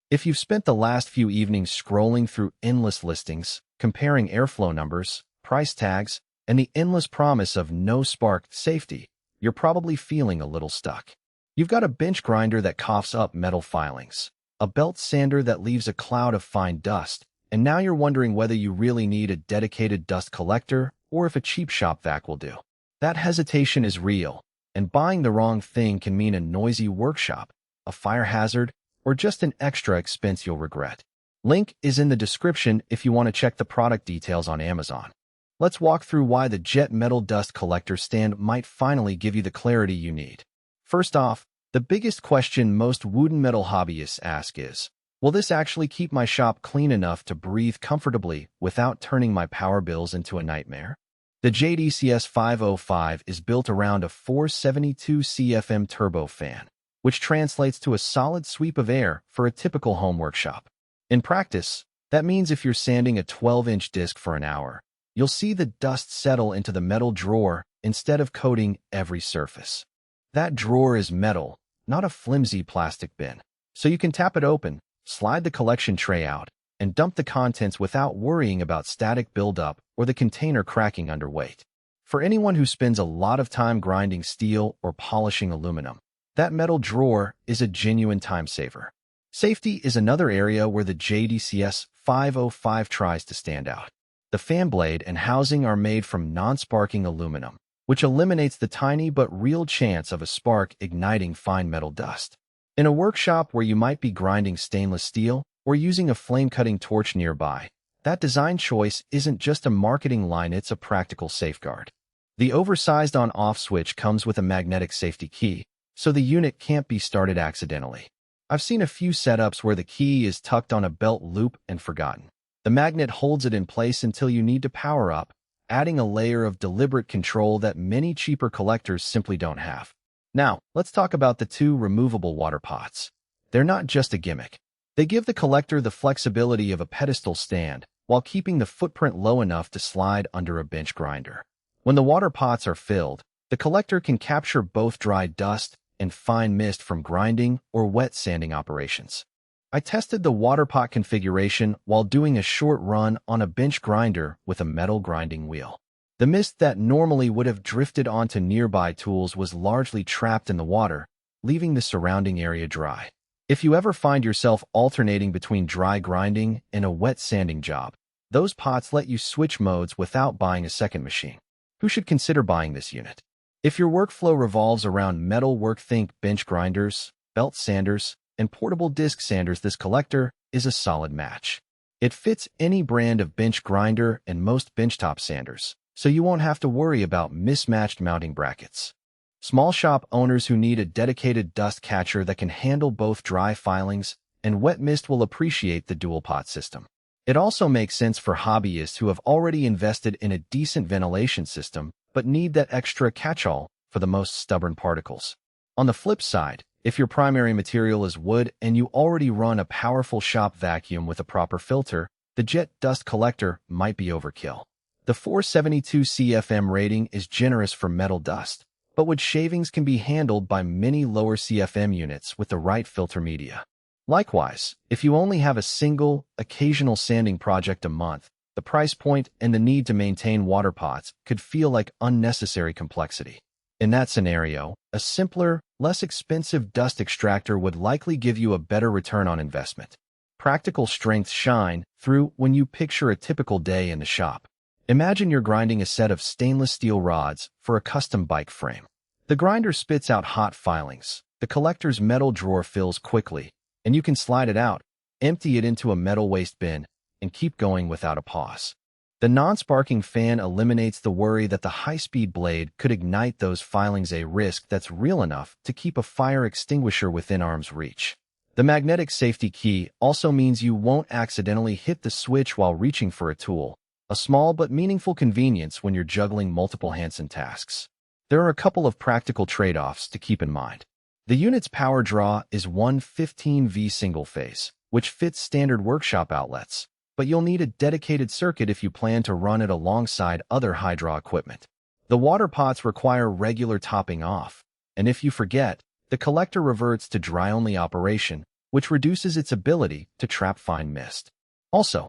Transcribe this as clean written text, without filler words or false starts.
If you've spent the last few evenings scrolling through endless listings, comparing airflow numbers, price tags, and the endless promise of no spark safety, you're probably feeling a little stuck. You've got a bench grinder that coughs up metal filings, a belt sander that leaves a cloud of fine dust, and now you're wondering whether you really need a dedicated dust collector or if a cheap shop vac will do. That hesitation is real, and buying the wrong thing can mean a noisy workshop, a fire hazard, or just an extra expense you'll regret. Link is in the description if you want to check the product details on Amazon. Let's walk through why the Jet Metal Dust Collector stand might finally give you the clarity you need. First off, the biggest question most wooden metal hobbyists ask is, will this actually keep my shop clean enough to breathe comfortably without turning my power bills into a nightmare? The JDCS 505 is built around a 472 CFM turbo fan, which translates to a solid sweep of air for a typical home workshop. In practice, that means if you're sanding a 12-inch disc for an hour, you'll see the dust settle into the metal drawer instead of coating every surface. That drawer is metal, not a flimsy plastic bin, so you can tap it open, slide the collection tray out, and dump the contents without worrying about static buildup or the container cracking under weight. For anyone who spends a lot of time grinding steel or polishing aluminum, that metal drawer is a genuine time saver. Safety is another area where the JDCS 505 tries to stand out. The fan blade and housing are made from non-sparking aluminum, which eliminates the tiny but real chance of a spark igniting fine metal dust. In a workshop where you might be grinding stainless steel or using a flame-cutting torch nearby, that design choice isn't just a marketing line, it's a practical safeguard. The oversized on-off switch comes with a magnetic safety key, so the unit can't be started accidentally. I've seen a few setups where the key is tucked on a belt loop and forgotten. The magnet holds it in place until you need to power up, adding a layer of deliberate control that many cheaper collectors simply don't have. Now, let's talk about the two removable water pots. They're not just a gimmick. They give the collector the flexibility of a pedestal stand while keeping the footprint low enough to slide under a bench grinder. When the water pots are filled, the collector can capture both dry dust and fine mist from grinding or wet sanding operations. I tested the water pot configuration while doing a short run on a bench grinder with a metal grinding wheel. The mist that normally would have drifted onto nearby tools was largely trapped in the water, leaving the surrounding area dry. If you ever find yourself alternating between dry grinding and a wet sanding job, those pots let you switch modes without buying a second machine. Who should consider buying this unit? If your workflow revolves around metal work, think bench grinders, belt sanders, and portable disc sanders, this collector is a solid match. It fits any brand of bench grinder and most benchtop sanders, so you won't have to worry about mismatched mounting brackets. Small shop owners who need a dedicated dust catcher that can handle both dry filings and wet mist will appreciate the dual pot system. It also makes sense for hobbyists who have already invested in a decent ventilation system but need that extra catch-all for the most stubborn particles. On the flip side, if your primary material is wood and you already run a powerful shop vacuum with a proper filter, the Jet Dust Collector might be overkill. The 472 CFM rating is generous for metal dust, but wood shavings can be handled by many lower CFM units with the right filter media. Likewise, if you only have a single, occasional sanding project a month, the price point and the need to maintain water pots could feel like unnecessary complexity. In that scenario, a simpler, less expensive dust extractor would likely give you a better return on investment. Practical strengths shine through when you picture a typical day in the shop. Imagine you're grinding a set of stainless steel rods for a custom bike frame. The grinder spits out hot filings, the collector's metal drawer fills quickly, and you can slide it out, empty it into a metal waste bin, and keep going without a pause. The non-sparking fan eliminates the worry that the high-speed blade could ignite those filings, a risk that's real enough to keep a fire extinguisher within arm's reach. The magnetic safety key also means you won't accidentally hit the switch while reaching for a tool, a small but meaningful convenience when you're juggling multiple Hansen tasks. There are a couple of practical trade-offs to keep in mind. The unit's power draw is 115V single-phase, which fits standard workshop outlets, but you'll need a dedicated circuit if you plan to run it alongside other high-draw equipment. The water pots require regular topping off, and if you forget, the collector reverts to dry-only operation, which reduces its ability to trap fine mist. Also,